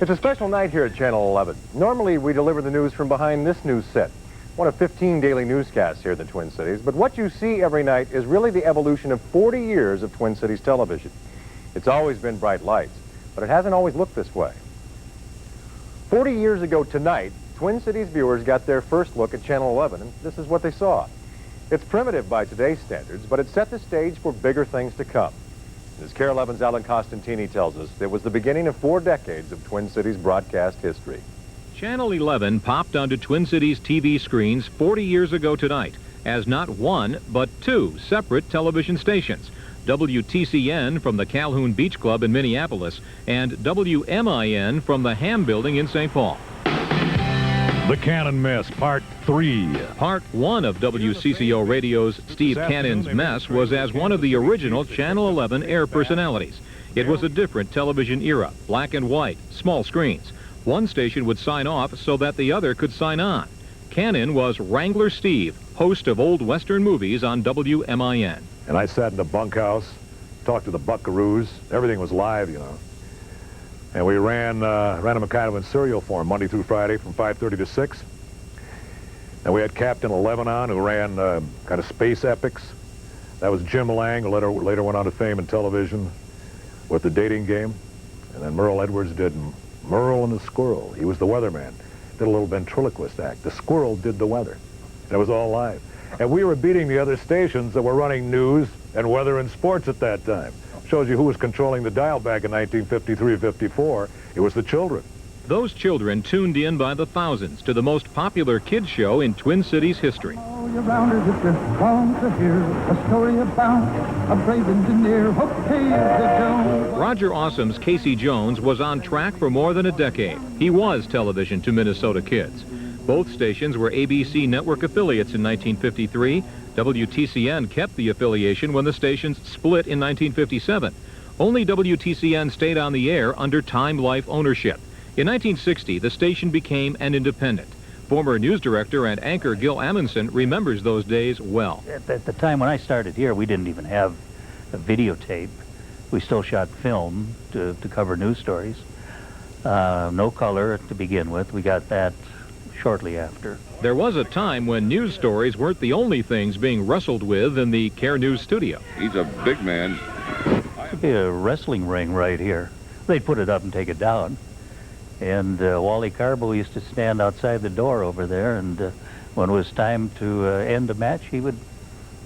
It's a special night here at Channel 11. Normally, we deliver the news from behind this news set, one of 15 daily newscasts here in the Twin Cities. But what you see every night is really the evolution of 40 years of Twin Cities television. It's always been bright lights, but it hasn't always looked this way. 40 years ago tonight, Twin Cities viewers got their first look at Channel 11, and this is what they saw. It's primitive by today's standards, but it set the stage for bigger things to come. As KARE-11's Alan Costantini tells us, it was the beginning of 4 decades of Twin Cities broadcast history. Channel 11 popped onto Twin Cities TV screens 40 years ago tonight as not one, but 2 separate television stations. WTCN from the Calhoun Beach Club in Minneapolis and WMIN from the Ham Building in St. Paul. The Cannon Mess, Part 3. Part 1 of WCCO Radio's Steve Cannon's Mess was as one of the original Channel 11 air personalities. It was a different television era, black and white, small screens. One station would sign off so that the other could sign on. Cannon was Wrangler Steve, host of old Western movies on WMIN. And I sat in the bunkhouse, talked to the buckaroos. Everything was live, you know. And we ran them a kind of in serial form, Monday through Friday from 5:30 to 6. And we had Captain 11 on, who ran kind of space epics. That was Jim Lang, who later went on to fame in television with The Dating Game. And then Merle Edwards did Merle and the Squirrel. He was the weatherman. Did a little ventriloquist act. The squirrel did the weather. And it was all live. And we were beating the other stations that were running news and weather and sports at that time. Shows you who was controlling the dial back in 1953-54. It was the children. Those children tuned in by the thousands to the most popular kids show in Twin Cities history. All rounders, if you want to hear a story about a brave engineer, okay, Jones. Roger Awesome's Casey Jones was on track for more than a decade. He was television to Minnesota kids. Both stations were ABC network affiliates in 1953. WTCN kept the affiliation when the stations split in 1957. Only WTCN stayed on the air under Time Life ownership. In 1960, the station became an independent. Former news director and anchor Gil Amundson remembers those days well. At the time when I started here, we didn't even have a videotape. We still shot film to cover news stories. No color to begin with. We got that shortly after. There was a time when news stories weren't the only things being wrestled with in the KARE News studio. He's a big man. Could be a wrestling ring right here. They'd put it up and take it down. And Wally Carbo used to stand outside the door over there, and when it was time to end a match, he would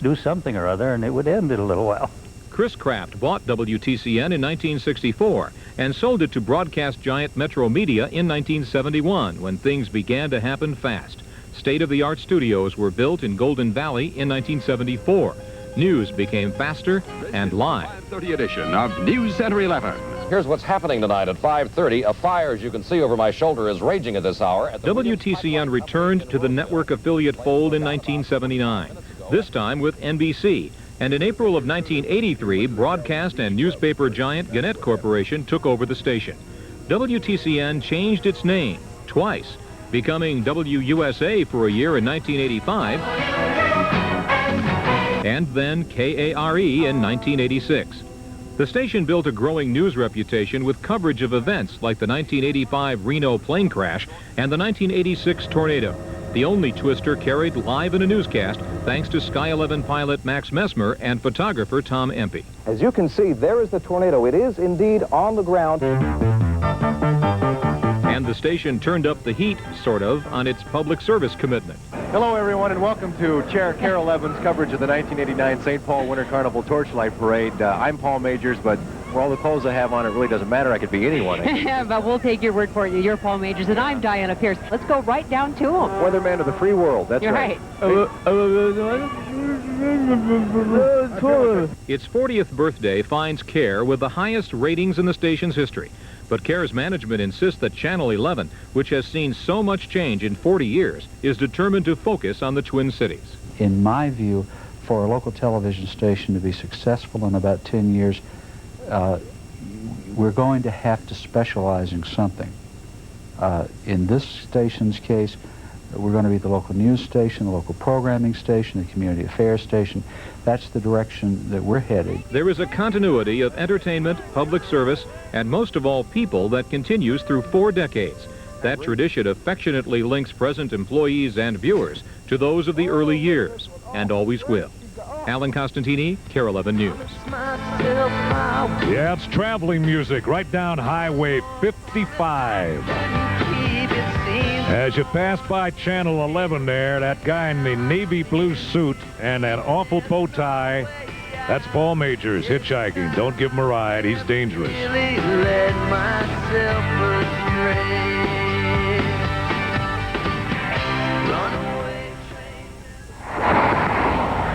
do something or other, and it would end in a little while. Chris Kraft bought WTCN in 1964 and sold it to broadcast giant Metro Media in 1971 when things began to happen fast. State-of-the-art studios were built in Golden Valley in 1974. News became faster and live. 5:30 edition of News Center 11. Here's what's happening tonight at 5:30. A fire, as you can see over my shoulder, is raging at this hour. WTCN returned to the network affiliate fold in 1979, this time with NBC. And in April of 1983, broadcast and newspaper giant Gannett Corporation took over the station. WTCN changed its name twice, becoming WUSA for a year in 1985, and then KARE in 1986. The station built a growing news reputation with coverage of events like the 1985 Reno plane crash and the 1986 tornado. The only twister carried live in a newscast thanks to Sky 11 pilot Max Messmer and photographer Tom Empey. As you can see, there is the tornado. It is indeed on the ground. And the station turned up the heat, sort of, on its public service commitment. Hello, everyone, and welcome to KARE-11's coverage of the 1989 St. Paul Winter Carnival Torchlight Parade. I'm Paul Majors, but for all the clothes I have on, it really doesn't matter. I could be anyone. But we'll take your word for it. You're Paul Majors, and I'm Diana Pierce. Let's go right down to him. Weatherman of the free world, that's You're right. Its 40th birthday finds KARE with the highest ratings in the station's history. But KARE's management insists that Channel 11, which has seen so much change in 40 years, is determined to focus on the Twin Cities. In my view, for a local television station to be successful in about 10 years, we're going to have to specialize in something. In this station's case, We're going to be the local news station, the local programming station, the community affairs station. That's the direction that we're headed. There is a continuity of entertainment, public service, and most of all people that continues through 4 decades. That tradition affectionately links present employees and viewers to those of the early years, and always will. Alan Costantini, KARE-11 News. Yeah, it's traveling music right down Highway 55. As you pass by Channel 11 there, that guy in the navy blue suit and that awful bow tie, that's Paul Majors hitchhiking. Don't give him a ride. He's dangerous.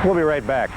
We'll be right back.